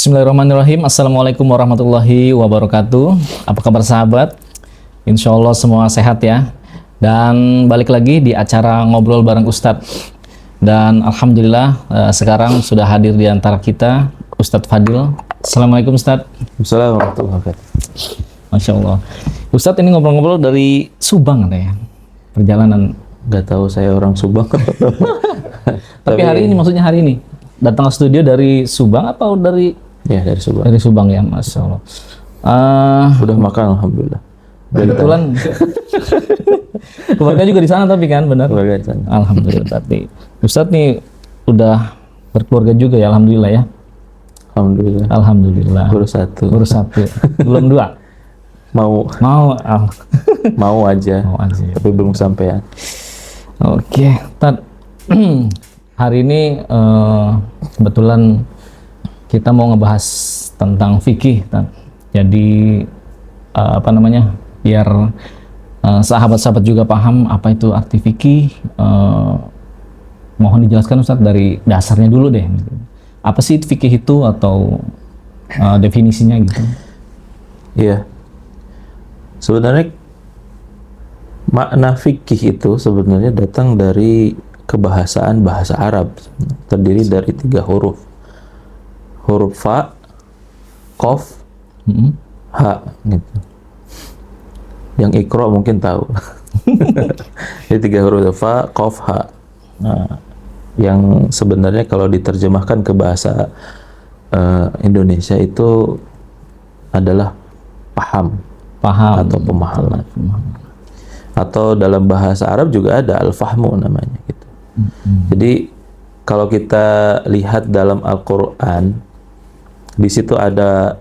Bismillahirrahmanirrahim. Assalamualaikum warahmatullahi wabarakatuh. Apa kabar sahabat? Insya Allah semua sehat ya. Dan balik lagi di acara Ngobrol Bareng Ustadz. Dan Alhamdulillah sekarang sudah hadir di antara kita Ustadz Fadil. Assalamualaikum Ustadz. Assalamualaikum warahmatullahi wabarakatuh. Masya Allah. Ustadz ini ngobrol-ngobrol dari Subang ya. Perjalanan. Gak tahu saya orang Subang. Tapi hari ini, maksudnya hari ini datang ke studio dari Subang apa dari? Ya, dari Subang. Dari Subang ya, Masya Allah. Udah makan alhamdulillah. Kebetulan keluarga juga di sana tapi kan, benar? Keluarga di sana. Alhamdulillah. Tapi Ustadz nih udah berkeluarga juga ya, alhamdulillah ya. Alhamdulillah. Alhamdulillah. Baru satu. Belum dua. Mau aja. Mau aja. Tapi belum sampean. Oke, Tad. Hari ini kebetulan kita mau ngebahas tentang fikih, Tad. Jadi biar sahabat-sahabat juga paham apa itu arti fikih. Mohon dijelaskan Ustadz dari dasarnya dulu deh. Apa sih fikih itu atau definisinya gitu? Iya. Sebenarnya makna fikih itu sebenarnya datang dari kebahasaan bahasa Arab. Terdiri dari 3 huruf. Huruf fa, qaf, ha gitu. Yang Iqra mungkin tahu. Jadi 3 huruf fa, qaf, ha. Nah, yang sebenarnya kalau diterjemahkan ke bahasa Indonesia itu adalah paham atau pemahaman. Atau dalam bahasa Arab juga ada al-fahmu namanya gitu. Jadi kalau kita lihat dalam Al-Qur'an, di situ ada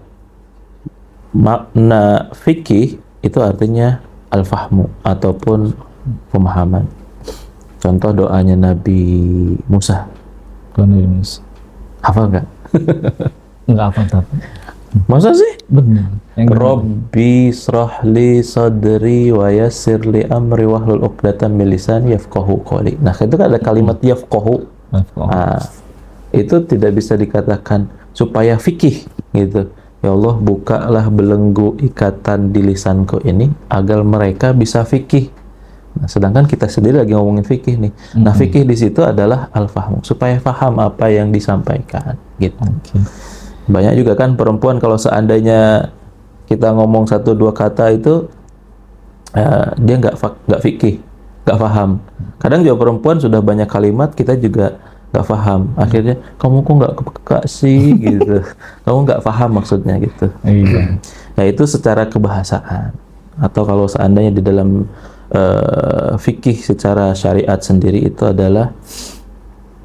makna fikih, itu artinya al-fahmu ataupun pemahaman. Contoh doanya Nabi Musa. Hafal nggak? Nggak hafal tapi. Masa sih? Benar. Rabbi srahli sadri wa yassir li amri wahlul 'uqdatam min lisani yafqahu qawli. Nah, itu kan ada kalimat yafqahu. Nah, itu tidak bisa dikatakan supaya fikih gitu. Ya Allah, bukalah belenggu ikatan di lisanku ini agar mereka bisa fikih. Nah, sedangkan kita sendiri lagi ngomongin fikih nih. Nah, fikih di situ adalah al-fahmu, supaya paham apa yang disampaikan gitu. Banyak juga kan perempuan kalau seandainya kita ngomong 1-2 kata itu dia nggak fikih, nggak paham. Kadang juga perempuan sudah banyak kalimat kita juga nggak paham. Akhirnya kamu kok nggak peka sih gitu. Kamu nggak paham maksudnya gitu. Iya. Nah, itu secara kebahasaan. Atau kalau seandainya di dalam fikih secara syariat sendiri itu adalah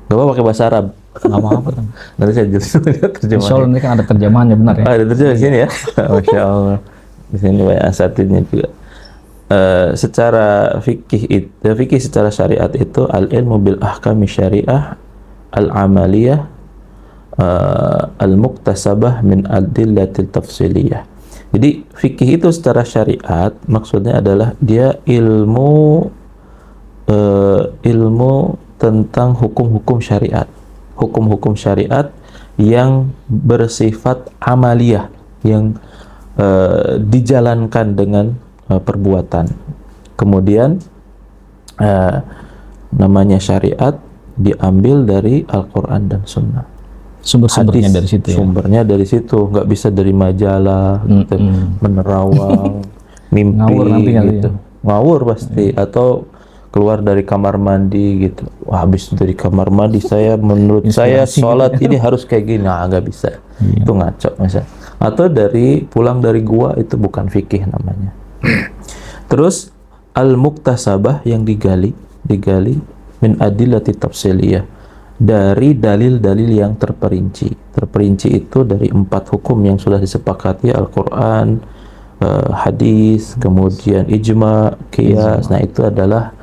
nggak apa pakai bahasa Arab. Nggak apa-apa kan. Nanti saya jelasin terjemahannya. Insya Allah ini kan ada terjemahannya, benar ya? Ada terjemahan di sini ya. Masya Allah. Di sini banyak asatidnya juga. Secara fikih secara syariat itu al-ilmu bil ahkami syariah al-amaliyah al-muktasabah min adillatil tafsiliyah. Jadi fikih itu secara syariat maksudnya adalah dia ilmu tentang hukum-hukum syariat. Hukum-hukum syariat yang bersifat amaliyah, yang dijalankan dengan perbuatan. Kemudian namanya syariat diambil dari Al-Quran dan Sunnah. Sumber-sumbernya dari situ ya? Sumbernya dari situ, nggak bisa dari majalah, gitu, menerawang, mimpi, ngawur nanti gitu. Ngawur pasti, atau keluar dari kamar mandi gitu. Wah, habis dari kamar mandi menurut saya sholat ini harus kayak gini. Nah, nggak bisa. Itu ngaco misalnya. Atau pulang dari gua, itu bukan fikih namanya. Terus al-muktasabah yang digali min adillati tafsiliyah, dari dalil-dalil yang terperinci. Terperinci itu dari 4 hukum yang sudah disepakati, Al-Quran, hadis, kemudian ijma, qiyas. Nah, itu adalah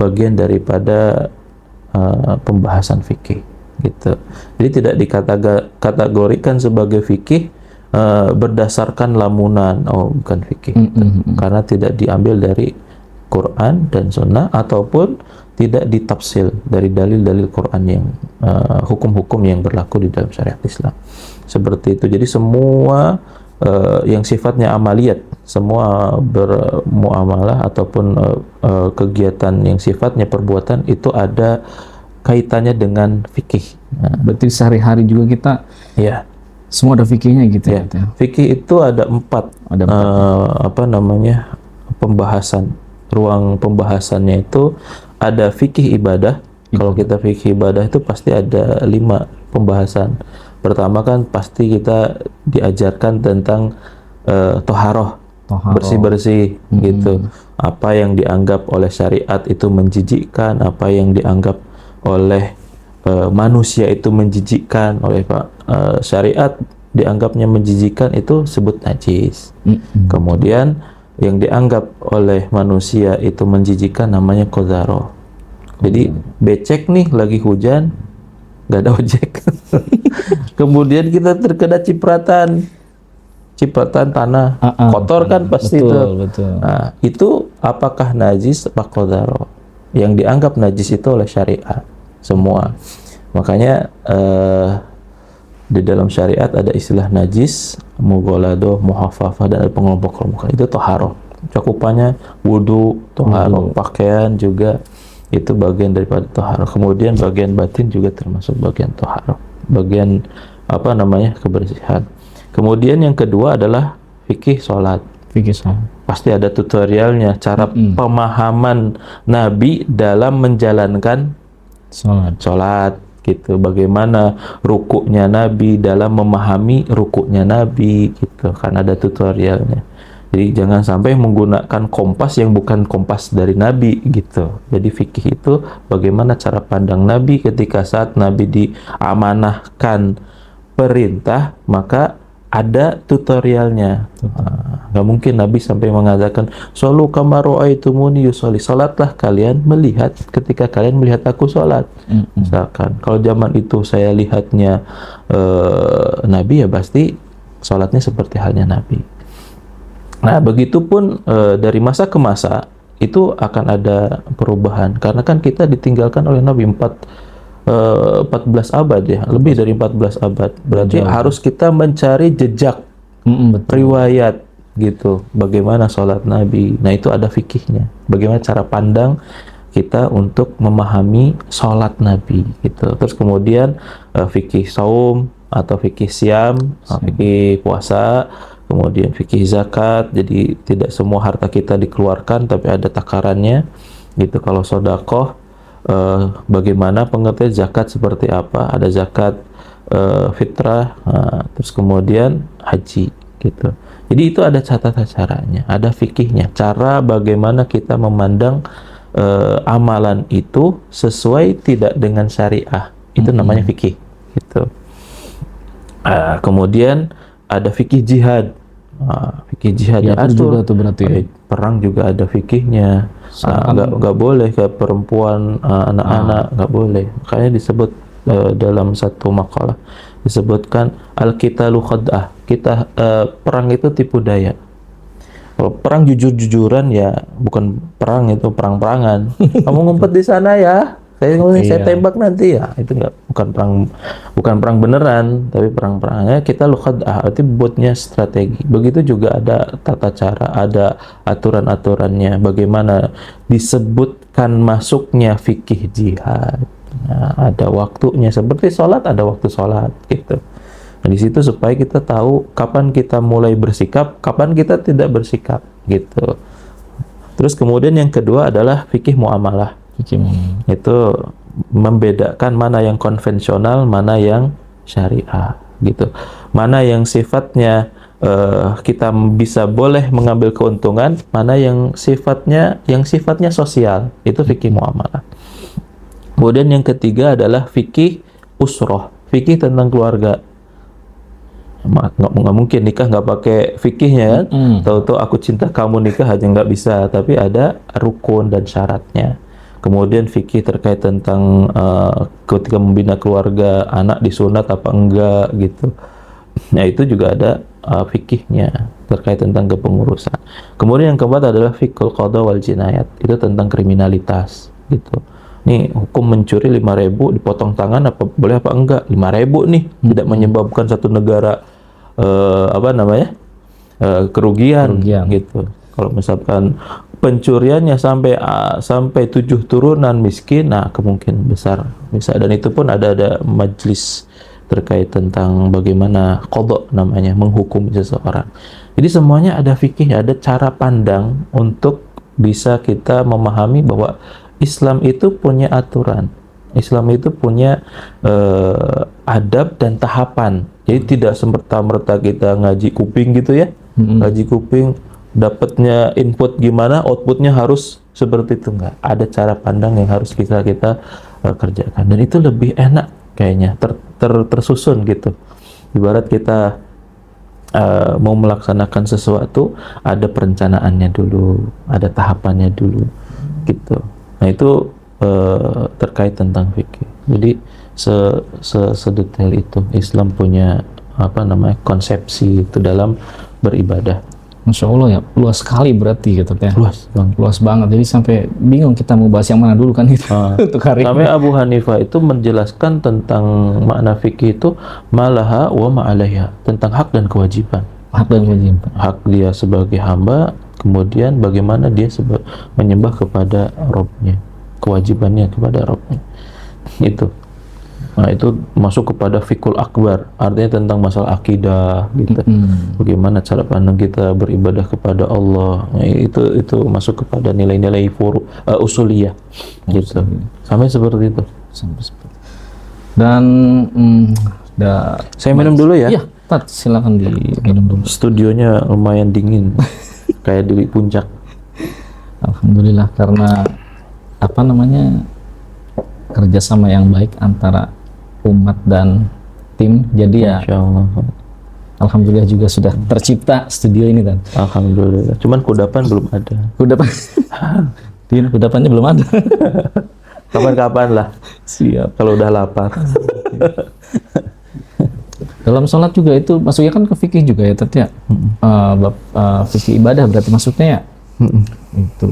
bagian daripada pembahasan fikih gitu. Jadi tidak dikategorikan sebagai fikih berdasarkan lamunan. Oh, bukan fikih. Karena tidak diambil dari Quran dan Sunnah, ataupun tidak ditafsil dari dalil-dalil Quran yang hukum-hukum yang berlaku di dalam syariat Islam. seperti itu. Jadi semua yang sifatnya amaliyat, semua bermuamalah ataupun kegiatan yang sifatnya perbuatan itu ada kaitannya dengan fikih. Berarti sehari-hari juga kita Ya, semua ada fikihnya gitu ya. ya. Fikih itu ada empat, Ada empat. apa namanya, pembahasan. Ruang pembahasannya itu ada fikih ibadah. Kalau kita fikih ibadah itu pasti ada 5 pembahasan. Pertama kan pasti kita diajarkan tentang toharoh, Toharoh. bersih-bersih gitu. Apa yang dianggap oleh syariat itu menjijikkan, apa yang dianggap oleh manusia itu menjijikkan, oleh syariat dianggapnya menjijikkan itu sebut najis. Kemudian yang dianggap oleh manusia itu menjijikkan namanya qadharoh. Jadi becek nih lagi hujan, nggak ada ojek. Kemudian kita terkena cipratan tanah, kotor kan pasti itu. Betul. Nah, itu apakah najis apa qadharoh? Yang dianggap najis itu oleh syariat semua. Makanya di dalam syariat ada istilah najis, mughalladah, muhaffafah, dan ada pengelompok-kelompok. Itu toharoh. Cakupannya wudu, toharoh, pakaian juga itu bagian daripada toharoh. Kemudian bagian batin juga termasuk bagian toharoh. Bagian apa namanya, kebersihan. Kemudian yang kedua adalah fikih sholat. Fikih sholat. Pasti ada tutorialnya, cara pemahaman Nabi dalam menjalankan sholat gitu. Bagaimana rukuknya Nabi, dalam memahami rukuknya Nabi gitu. Kan ada tutorialnya. Jadi jangan sampai menggunakan kompas yang bukan kompas dari Nabi gitu. Jadi fikih itu bagaimana cara pandang Nabi ketika saat Nabi diamanahkan perintah, maka ada tutorialnya. Nggak mungkin Nabi sampai mengatakan shollu kama ra'aitumuni yusolli, salatlah kalian melihat ketika kalian melihat aku sholat. Misalkan kalau zaman itu saya lihatnya Nabi, ya pasti sholatnya seperti halnya Nabi. Nah, begitupun dari masa ke masa itu akan ada perubahan, karena kan kita ditinggalkan oleh Nabi 14 abad ya, lebih dari 14 abad. Berarti harus kita mencari jejak riwayat gitu, bagaimana sholat Nabi. Nah, itu ada fikihnya, bagaimana cara pandang kita untuk memahami sholat Nabi gitu. Terus kemudian fikih saum atau fikih siam, fikih puasa, kemudian fikih zakat. Jadi tidak semua harta kita dikeluarkan, tapi ada takarannya gitu. Kalau sodakoh, bagaimana pengertian zakat seperti apa? Ada zakat fitrah, terus kemudian haji gitu. Jadi itu ada catatan caranya, ada fikihnya, cara bagaimana kita memandang amalan itu sesuai tidak dengan syariah. Itu namanya fikih gitu. Kemudian ada fikih jihad. Fikih jihad ya, juga tuh berarti. Perang juga ada fikihnya. Nggak boleh ke perempuan, anak-anak, nggak boleh. Makanya disebut dalam satu makalah disebutkan al-qitalu khad'ah. Perang itu tipu daya. Kalau perang jujur-jujuran ya bukan perang, itu perang-perangan. Kamu ngumpet di sana ya, saya tembak nanti ya. Itu bukan perang beneran, tapi perang-perangnya kita khad'ah, arti buatnya strategi. Begitu juga ada tata cara, ada aturan-aturannya, bagaimana disebutkan masuknya fikih jihad. Nah, ada waktunya, seperti sholat ada waktu sholat gitu. Nah, di situ supaya kita tahu kapan kita mulai bersikap, kapan kita tidak bersikap gitu. Terus kemudian yang kedua adalah fikih muamalah. Itu membedakan mana yang konvensional, mana yang syariah gitu. Mana yang sifatnya kita bisa boleh mengambil keuntungan, mana yang sifatnya sosial. Itu fikih muamalah. Kemudian yang ketiga adalah fikih usroh, fikih tentang keluarga. Nggak mungkin nikah nggak pakai fikihnya kan? Tahu-tahu aku cinta kamu nikah aja nggak bisa, tapi ada rukun dan syaratnya. Kemudian fikih terkait tentang ketika membina keluarga, anak disunat apa enggak gitu. Nah, itu juga ada fikihnya terkait tentang kepengurusan. Kemudian yang keempat adalah fikul qada wal jinayat, itu tentang kriminalitas gitu. nih hukum mencuri 5.000 dipotong tangan apa boleh apa enggak? 5.000 nih tidak menyebabkan satu negara kerugian gitu. Kalau misalkan pencuriannya sampai 7 turunan miskin, nah kemungkinan besar bisa. Dan itu pun ada majelis terkait tentang bagaimana qadha namanya, menghukum seseorang. Jadi semuanya ada fikih, ada cara pandang untuk bisa kita memahami bahwa Islam itu punya aturan. Islam itu punya adab dan tahapan. Jadi tidak semerta-merta kita ngaji kuping gitu ya. Ngaji kuping dapatnya input gimana, outputnya harus seperti itu, enggak. Ada cara pandang yang harus kita kerjakan. Dan itu lebih enak kayaknya, tersusun gitu. Ibarat kita mau melaksanakan sesuatu, ada perencanaannya dulu, ada tahapannya dulu gitu. Nah itu terkait tentang fikih. Jadi sedetail itu Islam punya konsepsi itu dalam beribadah. Masya Allah ya, luas sekali berarti gitu ya. Luas banget. Jadi sampai bingung kita mau bahas yang mana dulu kan itu untuk hari ini. Sampai Abu Hanifah itu menjelaskan tentang makna fikih itu malaha wa ma'alaiha, tentang hak dan kewajiban. Hak dan kewajiban. Hak dia sebagai hamba, kemudian bagaimana dia menyembah kepada Rabb-nya, kewajibannya kepada Rabb-nya. Itu. Nah, itu masuk kepada fikul akbar, artinya tentang masalah akidah gitu. Bagaimana cara pandang kita beribadah kepada Allah. Nah, itu masuk kepada nilai-nilai usuliyah gitu. Sampai seperti itu. Dan saya minum dulu ya. Iya, Tat, silakan diminum dulu. Studionya lumayan dingin. Kayak di puncak. Alhamdulillah, karena kerjasama yang baik antara umat dan tim, jadi ya Masya Allah. Alhamdulillah juga sudah tercipta studio ini kan. Alhamdulillah. Cuman kudapan belum ada. Kudapannya belum ada. Kapan-kapan lah. Siap. Kalau udah lapar. Dalam sholat juga itu masuknya kan ke fikih juga ya, Tat ya. Fikih ibadah berarti masuknya ya. Itu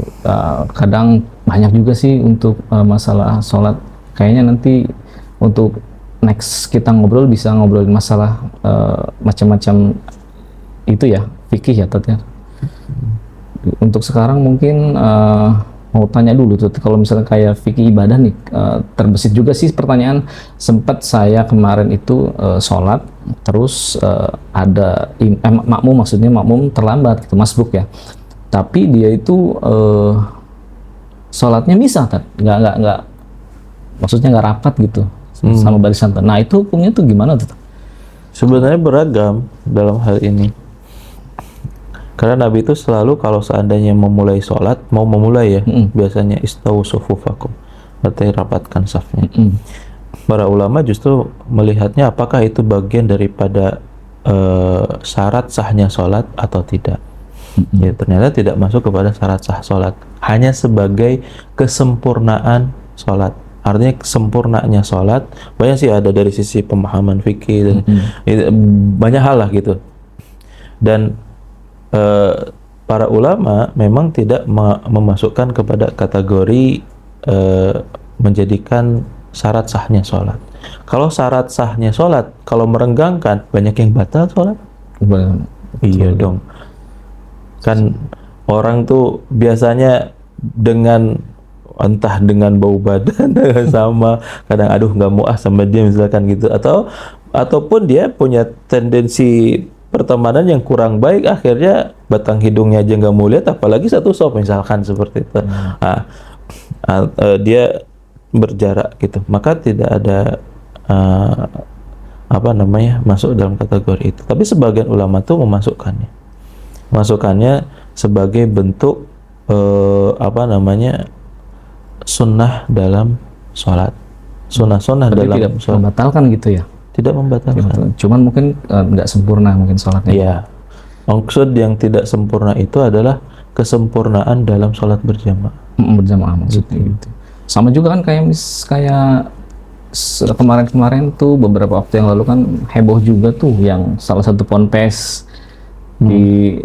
kadang banyak juga sih untuk masalah sholat. Kayaknya nanti untuk next kita ngobrol bisa ngobrolin masalah macam-macam itu ya, fikih ya, Tat ya. Untuk sekarang mungkin mau tanya dulu tuh, kalau misalnya kayak fikih ibadah nih, terbesit juga sih pertanyaan. Sempat saya kemarin itu sholat, terus ada makmum terlambat gitu, masbuk ya. Tapi dia itu sholatnya misah, Tat. Nggak maksudnya nggak rapat gitu sama barisan. Nah itu hukumnya tuh gimana tuh? Sebenarnya beragam dalam hal ini. Karena Nabi itu selalu kalau seandainya memulai sholat, mau memulai ya, biasanya istawu sufufakum, berarti rapatkan safnya. Para ulama justru melihatnya apakah itu bagian daripada syarat sahnya sholat atau tidak. Ya, ternyata tidak masuk kepada syarat sah sholat, hanya sebagai kesempurnaan sholat. Artinya sempurnanya sholat, banyak sih ada dari sisi pemahaman fikih dan banyak hal lah gitu. Dan para ulama memang tidak memasukkan kepada kategori menjadikan syarat sahnya sholat. Kalau syarat sahnya sholat, kalau merenggangkan, banyak yang batal sholat. Iya dong. Kan orang tuh biasanya entah dengan bau badan sama, kadang aduh nggak mau sama dia misalkan gitu, ataupun dia punya tendensi pertemanan yang kurang baik, akhirnya batang hidungnya aja nggak mau lihat, apalagi satu sop misalkan seperti itu. Dia berjarak gitu, maka tidak ada masuk dalam kategori itu. Tapi sebagian ulama tuh memasukkannya sebagai bentuk sunnah dalam sholat, sunnah dalam tidak sholat. Membatalkan gitu ya? Tidak membatalkan. Cuman mungkin nggak sempurna mungkin sholatnya. Iya. Maksud yang tidak sempurna itu adalah kesempurnaan dalam sholat berjamaah. Berjamaah maksudnya gitu. Sama juga kan kayak kemarin-kemarin tuh beberapa waktu yang lalu kan heboh juga tuh yang salah satu ponpes di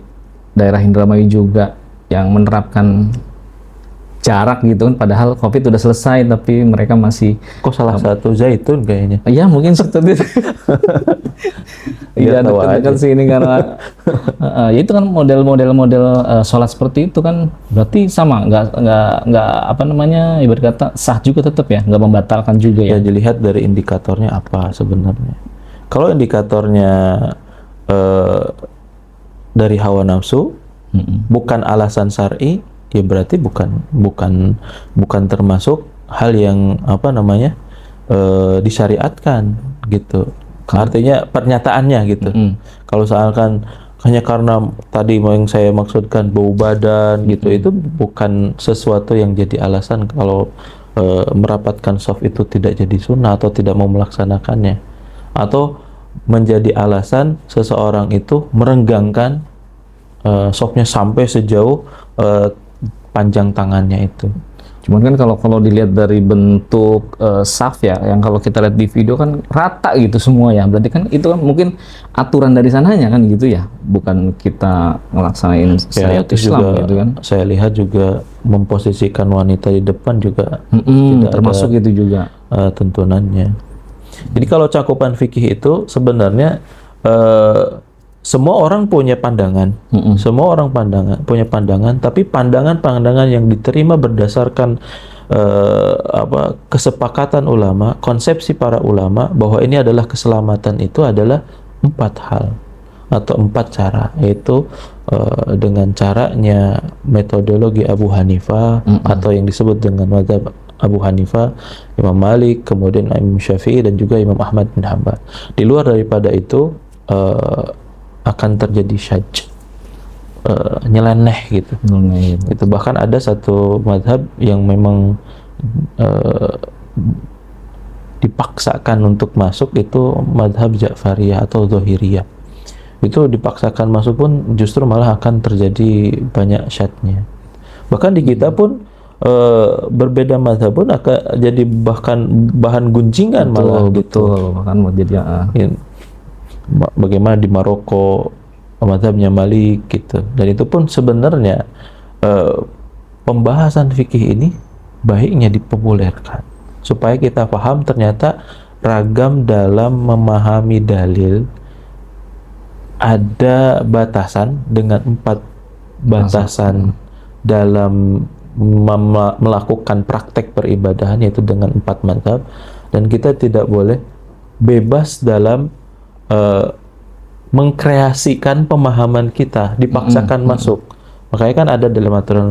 daerah Indramayu juga yang menerapkan jarak gitu kan, padahal COVID udah selesai tapi mereka masih Kok salah satu zaitun kayaknya. ya mungkin seperti itu. Iya, Biar tahu dekat-dekat aja. sini karena itu kan model sholat seperti itu kan berarti sama, nggak apa namanya, ibarat kata sah juga tetap ya, nggak membatalkan juga Ya ya. dilihat dari indikatornya apa sebenarnya. Kalau indikatornya eh, dari hawa nafsu, bukan alasan syar'i, ya berarti bukan termasuk hal yang apa namanya disyariatkan gitu. Artinya pernyataannya gitu. Kalau misalkan hanya karena tadi yang saya maksudkan bau badan gitu, itu bukan sesuatu yang jadi alasan kalau merapatkan shaf itu tidak jadi sunnah atau tidak mau melaksanakannya, atau menjadi alasan seseorang itu merenggangkan shafnya sampai sejauh panjang tangannya itu. Cuman kan kalau dilihat dari bentuk saf ya, yang kalau kita lihat di video kan rata gitu semua ya. Berarti kan itu kan mungkin aturan dari sananya kan gitu ya, bukan kita ngelaksanain syariat itu Islam juga gitu kan. saya lihat juga memposisikan wanita di depan juga tidak Termasuk ada itu juga. tuntunannya. Jadi kalau cakupan fikih itu sebenarnya semua orang punya pandangan, semua orang punya pandangan, tapi pandangan-pandangan yang diterima berdasarkan kesepakatan ulama, konsepsi para ulama bahwa ini adalah keselamatan itu adalah 4 hal atau 4 cara, yaitu dengan caranya metodologi Abu Hanifah atau yang disebut dengan mazhab Abu Hanifah, Imam Malik, kemudian Imam Syafi'i dan juga Imam Ahmad bin Hanbal. Di luar daripada itu akan terjadi syaj, nyeleneh gitu. Itu bahkan ada satu madhab yang memang dipaksakan untuk masuk, itu madhab Ja'fariyah atau Zahiriyah. Itu dipaksakan masuk pun justru malah akan terjadi banyak syadnya. Bahkan di kita pun berbeda madhab pun akan jadi bahkan bahan gunjingan malah gitu. Bahkan mau jadi Bagaimana di Maroko mazhabnya Malik gitu. Dan itu pun sebenarnya pembahasan fikih ini baiknya dipopulerkan supaya kita paham ternyata ragam dalam memahami dalil, ada batasan dengan 4 batasan dalam melakukan praktek peribadahan, yaitu dengan 4 mazhab, dan kita tidak boleh bebas dalam mengkreasikan pemahaman kita, dipaksakan masuk. Makanya kan ada dalam aturan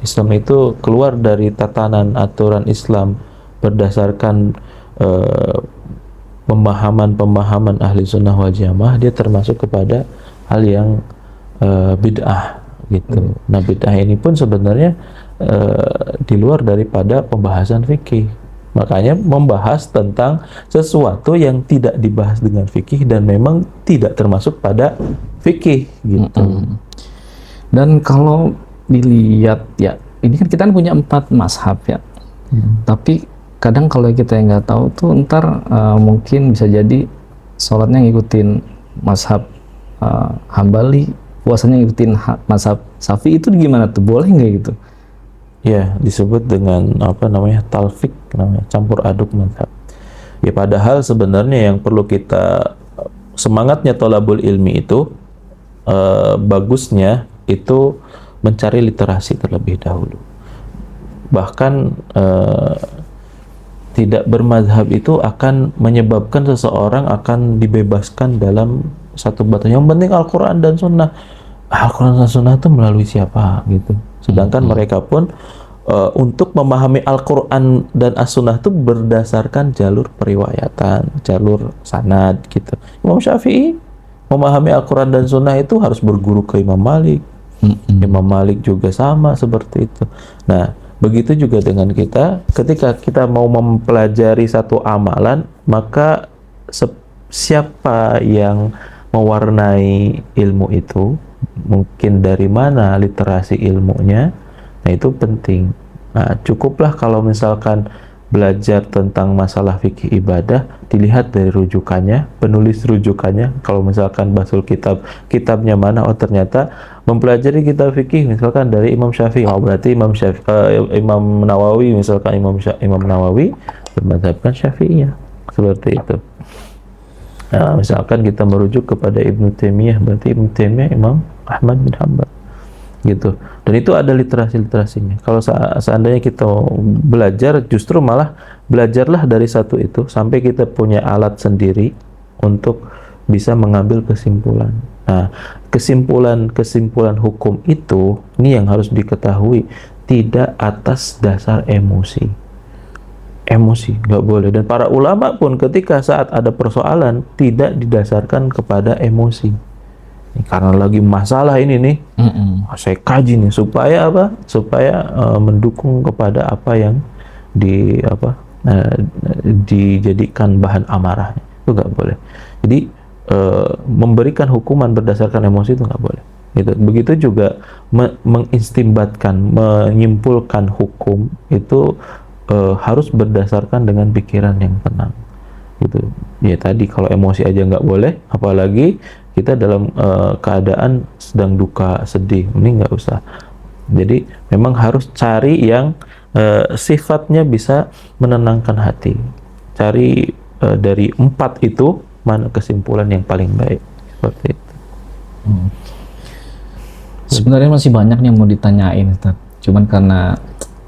Islam itu keluar dari tatanan aturan Islam berdasarkan pemahaman ahli sunnah wal jamaah, dia termasuk kepada hal yang bid'ah gitu. Nah, bid'ah ini pun sebenarnya di luar daripada pembahasan fikih. Makanya membahas tentang sesuatu yang tidak dibahas dengan fikih dan memang tidak termasuk pada fikih gitu. Dan kalau dilihat ya, ini kan kita punya 4 mazhab ya. Tapi kadang kalau kita yang nggak tahu tuh ntar mungkin bisa jadi sholatnya ngikutin mazhab Hambali, puasanya ngikutin mazhab Syafi'i, itu gimana tuh? Boleh nggak gitu? Ya, disebut dengan apa namanya, talfik, namanya campur aduk mazhab. Ya, padahal sebenarnya yang perlu kita semangatnya thalabul ilmi itu bagusnya itu mencari literasi terlebih dahulu. Bahkan tidak bermazhab itu akan menyebabkan seseorang akan dibebaskan dalam satu batas. Yang penting Al-Quran dan Sunnah. Al-Quran dan Sunnah itu melalui siapa gitu. Sedangkan mereka pun untuk memahami Al-Quran dan As-Sunnah itu berdasarkan jalur periwayatan, jalur sanad gitu. Imam Syafi'i memahami Al-Quran dan Sunnah itu harus berguru ke Imam Malik. Imam Malik juga sama seperti itu. Nah, begitu juga dengan kita, ketika kita mau mempelajari satu amalan, maka siapa yang mewarnai ilmu itu, mungkin dari mana literasi ilmunya, nah itu penting. Nah, cukuplah kalau misalkan belajar tentang masalah fikih ibadah, dilihat dari rujukannya, penulis rujukannya. Kalau misalkan basul kitabnya mana, oh ternyata mempelajari kitab fikih misalkan dari Imam Syafi'i, oh berarti Imam Nawawi, misalkan Imam Nawawi bermadzhabkan Syafi'iyah, seperti itu. Nah, misalkan kita merujuk kepada Ibnu Taimiyah, berarti Ibnu Taimiyah Imam Ahmad bin Hanbal, gitu. Dan itu ada literasinya. Kalau seandainya kita belajar, justru malah belajarlah dari satu itu sampai kita punya alat sendiri untuk bisa mengambil kesimpulan. Nah, kesimpulan hukum itu, ini yang harus diketahui, tidak atas dasar emosi, nggak boleh. Dan para ulama pun ketika saat ada persoalan tidak didasarkan kepada emosi. Ini karena lagi masalah ini nih, saya kaji nih supaya apa? Supaya mendukung kepada apa yang dijadikan bahan amarahnya. Itu nggak boleh. Jadi memberikan hukuman berdasarkan emosi itu nggak boleh. Gitu. Begitu juga mengistimbatkan, menyimpulkan hukum itu harus berdasarkan dengan pikiran yang tenang, gitu. Ya tadi kalau emosi aja nggak boleh, apalagi kita dalam keadaan sedang duka, sedih, ini nggak usah. Jadi memang harus cari yang sifatnya bisa menenangkan hati. Cari dari 4 itu mana kesimpulan yang paling baik, seperti itu. Sebenarnya masih banyak yang mau ditanyain, Ustaz. Cuman karena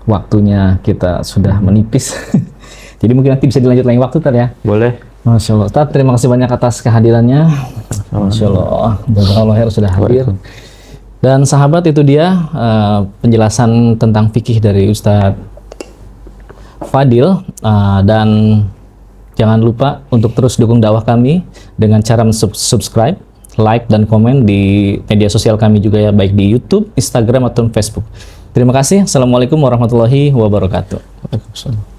waktunya kita sudah menipis. Jadi mungkin nanti bisa dilanjut lain waktu, Ustaz ya. Boleh. Masya Allah. Ustaz, terima kasih banyak atas kehadirannya. Masya Allah. Jazakallahu sudah hadir. Dan sahabat, itu dia penjelasan tentang fikih dari Ustaz Fadil. Dan jangan lupa untuk terus dukung dakwah kami dengan cara subscribe, like, dan komen di media sosial kami juga ya, baik di YouTube, Instagram, atau Facebook. Terima kasih. Assalamualaikum warahmatullahi wabarakatuh. Waalaikumsalam.